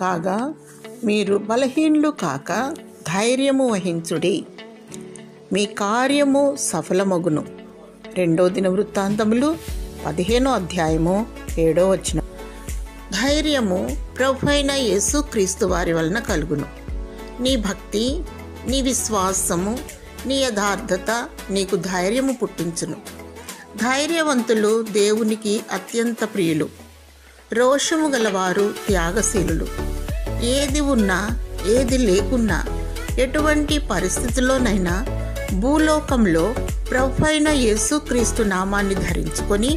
కాగా మీరు బలహీనులు కాక ధైర్యము వహించుడి, మీ కార్యము సఫలమగును. 2 దినవృత్తాంతములు 15వ అధ్యాయము 7వ వచనం. ధైర్యము ప్రభువైన యేసుక్రీస్తు వారి వలన కలుగును. నీ భక్తి, నీ విశ్వాసము, నీ యథార్థత నీకు ధైర్యము పుట్టించును. ధైర్యవంతులు దేవునికి అత్యంత ప్రియులు. రోషము గలవారు త్యాగశీలులు. ఏది ఉన్నా ఏది లేకున్నా ఎటువంటి పరిస్థితుల్లోనైనా భూలోకంలో ప్రభువైన యేసుక్రీస్తు నామాన్ని ధరించుకొని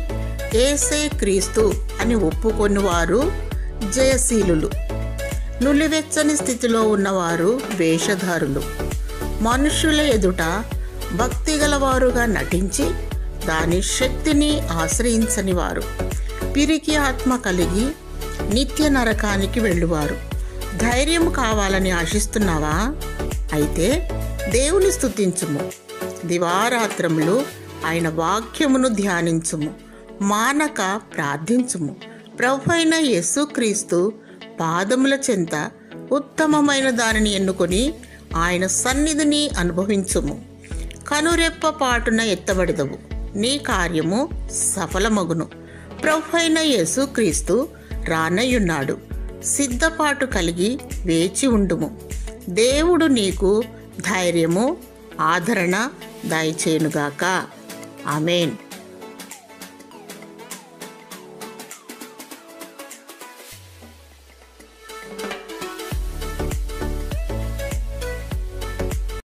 యేసే క్రీస్తు అని ఒప్పుకొని వారు జయశీలులు. నులివెచ్చని స్థితిలో ఉన్నవారు వేషధారులు. మనుషుల ఎదుట భక్తి గలవారుగా నటించి దాని శక్తిని ఆశ్రయించని వారు. పిరికి ఆత్మ కలిగి నిత్య నరకానికి వెళ్ళువారు. ధైర్యం కావాలని ఆశిస్తున్నావా? అయితే దేవుని స్తుతించుము, దివారాత్రములు ఆయన వాక్యమును ధ్యానించుము, మానక ప్రార్థించుము. ప్రభువైన యేసుక్రీస్తు పాదముల చెంత ఉత్తమమైన దానిని ఎన్నుకొని ఆయన సన్నిధిని అనుభవించుము. కనురెప్ప పాటున ఎత్తబడదవు, నీ కార్యము సఫలమగును. ప్రభువైన యేసుక్రీస్తు రానయ్యున్నాడు. సిద్ధపాటు కలిగి వేచి ఉండుము. దేవుడు నీకు ధైర్యము, ఆదరణ దయచేయునుగాక. ఆమేన్.